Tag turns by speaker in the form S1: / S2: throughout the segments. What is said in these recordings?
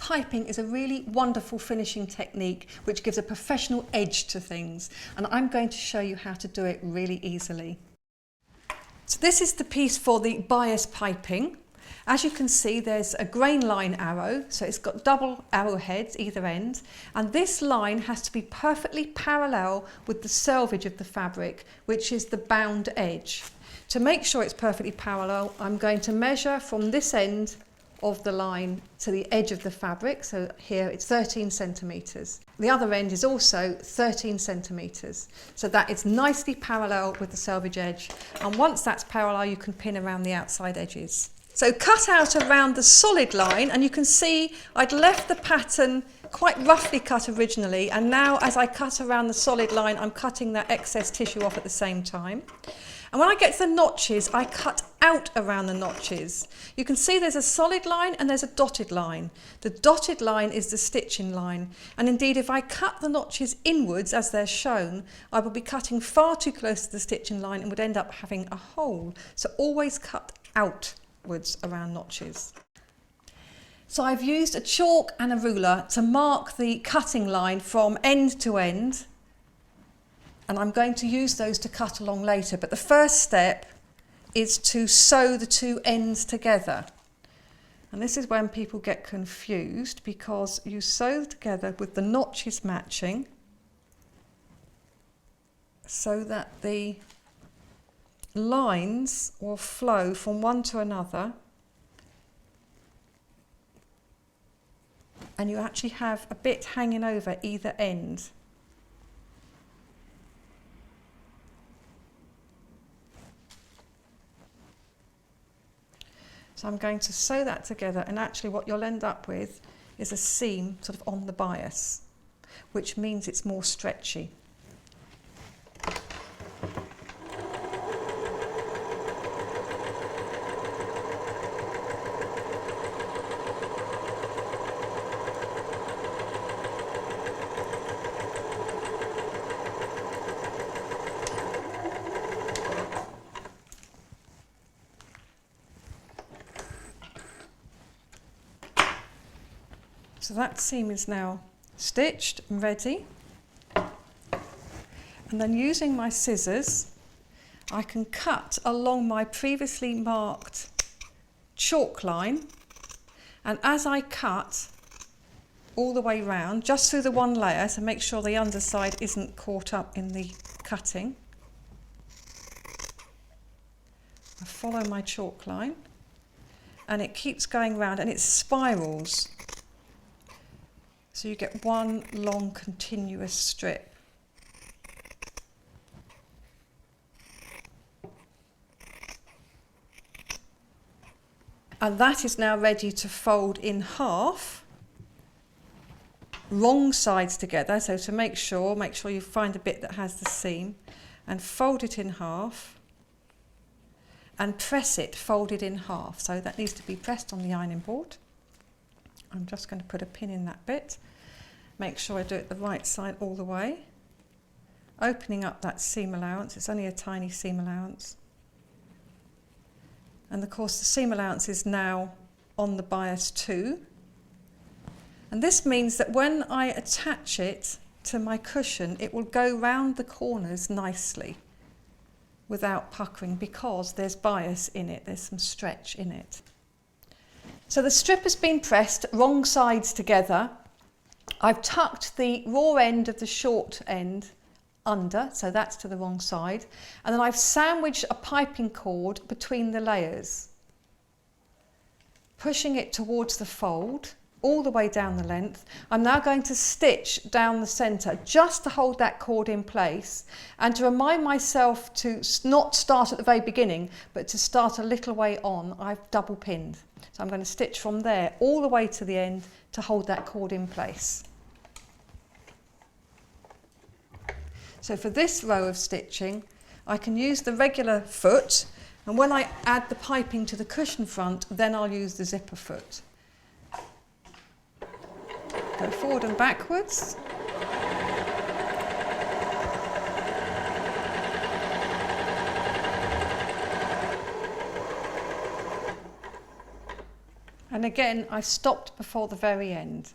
S1: piping is a really wonderful finishing technique which gives a professional edge to things, and I'm going to show you how to do it really easily. So this is the piece for the bias piping. As you can see, there's a grain line arrow, so it's got double arrowheads either end, and this line has to be perfectly parallel with the selvage of the fabric, which is the bound edge. To make sure it's perfectly parallel, I'm going to measure from this end of the line to the edge of the fabric. So here it's 13 centimetres. The other end is also 13 centimetres. So that is nicely parallel with the selvage edge. And once that's parallel, you can pin around the outside edges. So cut out around the solid line, and you can see I'd left the pattern quite roughly cut originally, and now as I cut around the solid line, I'm cutting that excess tissue off at the same time. And when I get to the notches, I cut out around the notches. You can see there's a solid line and there's a dotted line. The dotted line is the stitching line. And indeed, if I cut the notches inwards as they're shown, I will be cutting far too close to the stitching line and would end up having a hole. So always cut outwards around notches. So I've used a chalk and a ruler to mark the cutting line from end to end. And I'm going to use those to cut along later. But the first step is to sew the two ends together. And this is when people get confused, because you sew together with the notches matching so that the lines will flow from one to another, and you actually have a bit hanging over either end. So I'm going to sew that together, and actually what you'll end up with is a seam sort of on the bias, which means it's more stretchy. So that seam is now stitched and ready. And then using my scissors, I can cut along my previously marked chalk line. And as I cut all the way round, just through the one layer, to make sure the underside isn't caught up in the cutting, I follow my chalk line, and it keeps going round and it spirals. So you get one long continuous strip. And that is now ready to fold in half, wrong sides together. So to make sure you find a bit that has the seam, and fold it in half, and press it folded in half. So that needs to be pressed on the ironing board. I'm just going to put a pin in that bit. Make sure I do it the right side all the way. Opening up that seam allowance. It's only a tiny seam allowance. And of course the seam allowance is now on the bias too. And this means that when I attach it to my cushion, it will go round the corners nicely without puckering, because there's bias in it, there's some stretch in it. So the strip has been pressed wrong sides together. I've tucked the raw end of the short end under, so that's to the wrong side. And then I've sandwiched a piping cord between the layers, pushing it towards the fold all the way down the length. I'm now going to stitch down the centre just to hold that cord in place, and to remind myself to not start at the very beginning, but to start a little way on. I've double pinned. So I'm going to stitch from there all the way to the end to hold that cord in place. So for this row of stitching, I can use the regular foot, and when I add the piping to the cushion front, then I'll use the zipper foot. Go forward and backwards. And And again, I stopped before the very end.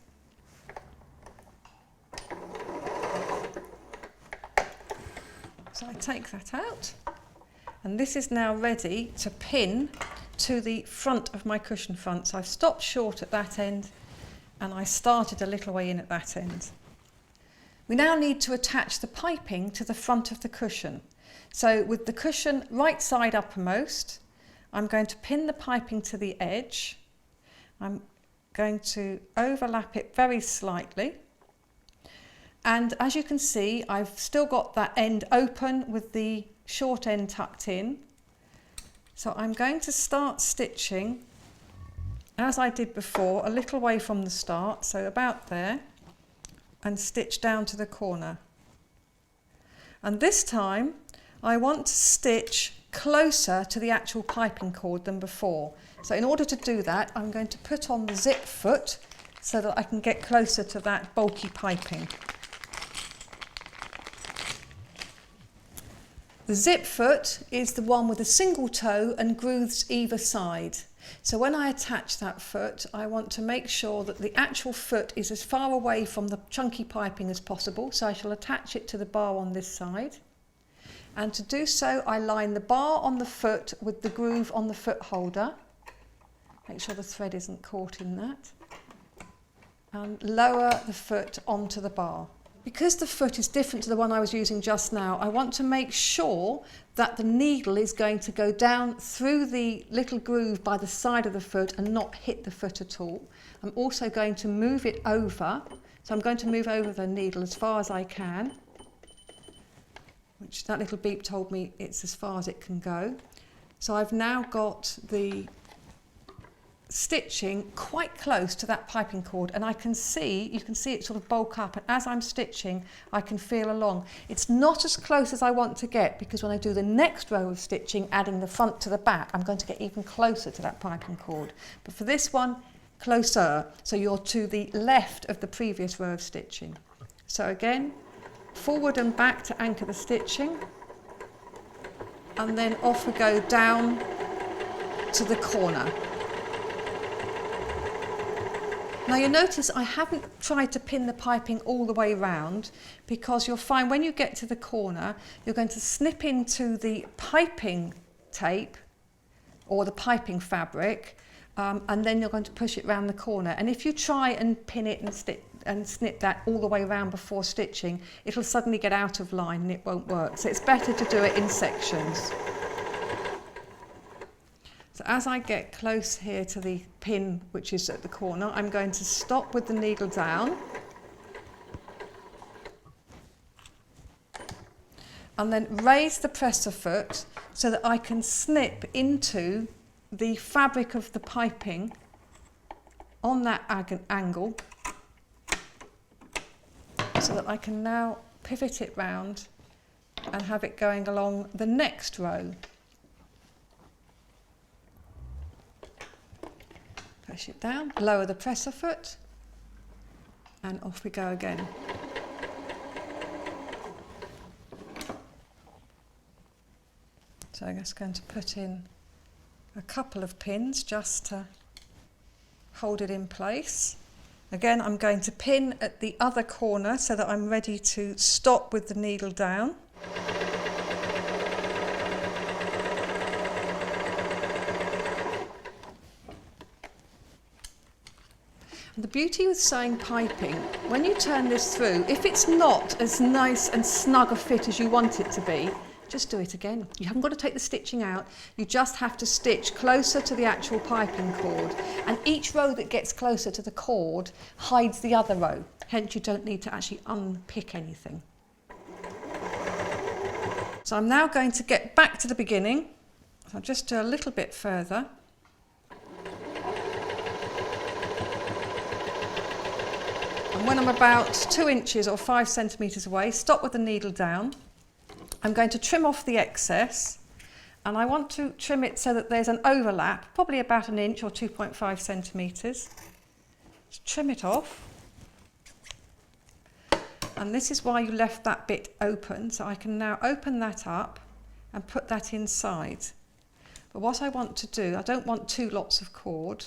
S1: So I take that out, and this is now ready to pin to the front of my cushion front. So I've stopped short at that end, and I started a little way in at that end. We now need to attach the piping to the front of the cushion. So with the cushion right side uppermost, I'm going to pin the piping to the edge. I'm going to overlap it very slightly. And as you can see, I've still got that end open with the short end tucked in. So I'm going to start stitching, as I did before, a little way from the start, so about there, and stitch down to the corner. And this time, I want to stitch closer to the actual piping cord than before. So in order to do that, I'm going to put on the zip foot so that I can get closer to that bulky piping. The zip foot is the one with a single toe and grooves either side. So when I attach that foot, I want to make sure that the actual foot is as far away from the chunky piping as possible. So I shall attach it to the bar on this side. And to do so, I line the bar on the foot with the groove on the foot holder. Make sure the thread isn't caught in that. And lower the foot onto the bar. Because the foot is different to the one I was using just now, I want to make sure that the needle is going to go down through the little groove by the side of the foot and not hit the foot at all. I'm also going to move it over. So I'm going to move over the needle as far as I can, which that little beep told me it's as far as it can go. So I've now got the stitching quite close to that piping cord, and you can see it sort of bulk up, and as I'm stitching I can feel along. It's not as close as I want to get, because when I do the next row of stitching, adding the front to the back, I'm going to get even closer to that piping cord. But for this one, closer, so you're to the left of the previous row of stitching. So again, forward and back to anchor the stitching, and then off we go down to the corner. Now you notice I haven't tried to pin the piping all the way round, because you'll find when you get to the corner you're going to snip into the piping tape or the piping fabric, and then you're going to push it round the corner. And if you try and pin it and snip that all the way around before stitching, it'll suddenly get out of line and it won't work. So it's better to do it in sections. So as I get close here to the pin, which is at the corner, I'm going to stop with the needle down and then raise the presser foot so that I can snip into the fabric of the piping on that angle, so that I can now pivot it round and have it going along the next row. Push it down, lower the presser foot, and off we go again. So I'm just going to put in a couple of pins just to hold it in place. Again, I'm going to pin at the other corner so that I'm ready to stop with the needle down. And the beauty with sewing piping, when you turn this through, if it's not as nice and snug a fit as you want it to be, just do it again. You haven't got to take the stitching out, you just have to stitch closer to the actual piping cord, and each row that gets closer to the cord hides the other row, hence you don't need to actually unpick anything. So I'm now going to get back to the beginning. So I'll just do a little bit further. And when I'm about 2 inches or 5 centimetres away, stop with the needle down. I'm going to trim off the excess, and I want to trim it so that there's an overlap, probably about 1 inch or 2.5 centimetres. Just trim it off. And this is why you left that bit open, so I can now open that up and put that inside. But what I want to do, I don't want 2 lots of cord,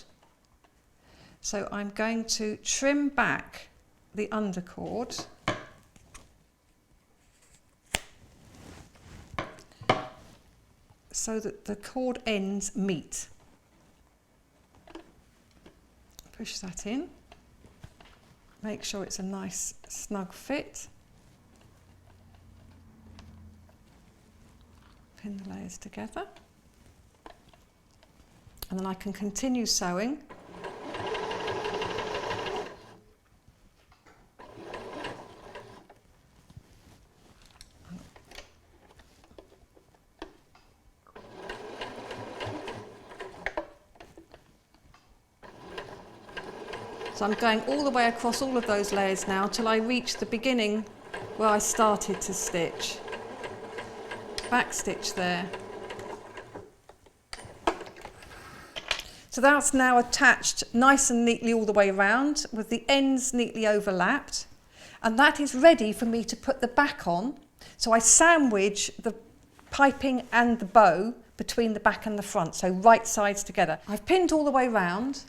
S1: So I'm going to trim back the undercord so that the cord ends meet. Push that in. Make sure it's a nice snug fit. Pin the layers together. And then I can continue sewing. So I'm going all the way across all of those layers now till I reach the beginning where I started to stitch. Back stitch there. So that's now attached nice and neatly all the way around with the ends neatly overlapped, and that is ready for me to put the back on. So I sandwich the piping and the bow between the back and the front, so right sides together. I've pinned all the way round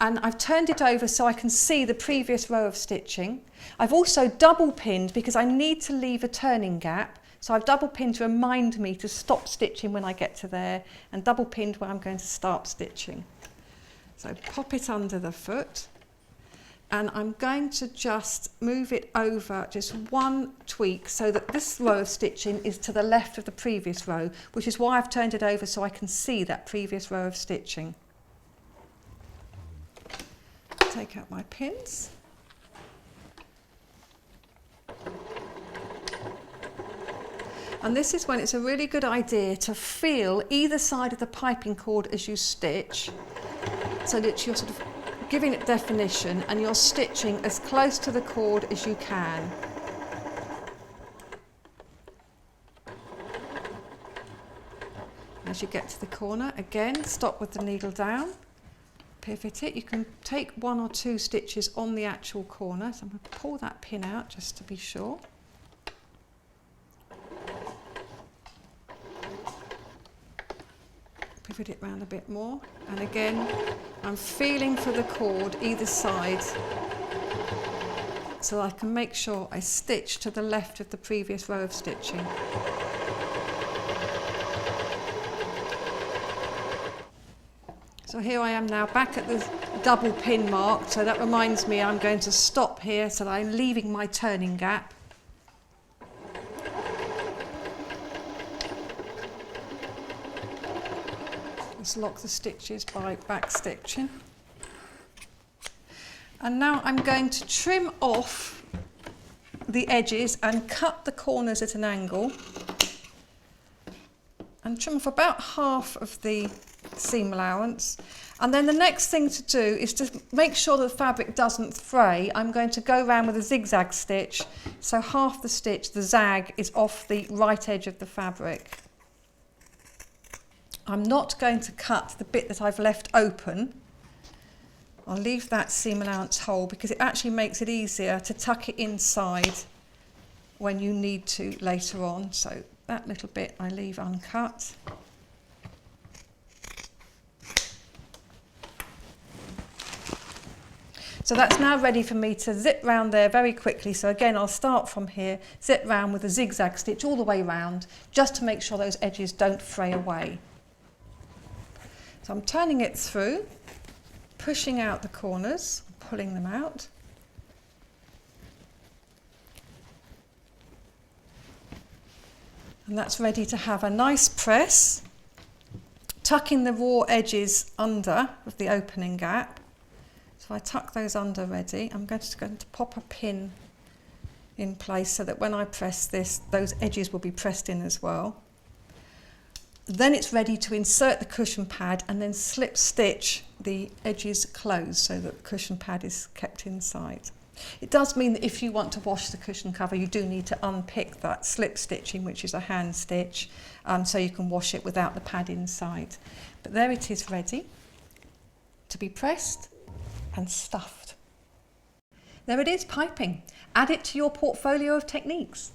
S1: and I've turned it over so I can see the previous row of stitching. I've also double pinned because I need to leave a turning gap. So I've double pinned to remind me to stop stitching when I get to there, and double pinned when I'm going to start stitching. So pop it under the foot, and I'm going to just move it over just one tweak so that this row of stitching is to the left of the previous row, which is why I've turned it over so I can see that previous row of stitching. Take out my pins. And this is when it's a really good idea to feel either side of the piping cord as you stitch, so that you're sort of giving it definition and you're stitching as close to the cord as you can. As you get to the corner, again, stop with the needle down, pivot it. You can take 1 or 2 stitches on the actual corner. So I'm going to pull that pin out just to be sure. Pivot it round a bit more, and again I'm feeling for the cord either side so I can make sure I stitch to the left of the previous row of stitching. So here I am now back at the double pin mark, so that reminds me I'm going to stop here so that I'm leaving my turning gap. Just lock the stitches by back stitching. And now I'm going to trim off the edges and cut the corners at an angle and trim off about half of the seam allowance. And then the next thing to do is to make sure that the fabric doesn't fray. I'm going to go around with a zigzag stitch, so half the stitch, the zag, is off the right edge of the fabric. I'm not going to cut the bit that I've left open. I'll leave that seam allowance whole because it actually makes it easier to tuck it inside when you need to later on. So that little bit I leave uncut. So that's now ready for me to zip round there very quickly. So again, I'll start from here, zip round with a zigzag stitch all the way round, just to make sure those edges don't fray away. So I'm turning it through, pushing out the corners, pulling them out. And that's ready to have a nice press, tucking the raw edges under with the opening gap. So I tuck those under ready. I'm going to pop a pin in place so that when I press this, those edges will be pressed in as well. Then it's ready to insert the cushion pad and then slip stitch the edges closed so that the cushion pad is kept inside. It does mean that if you want to wash the cushion cover, you do need to unpick that slip stitching, which is a hand stitch, so you can wash it without the pad inside. But there it is, ready to be pressed and stuffed. There it is, piping. Add it to your portfolio of techniques.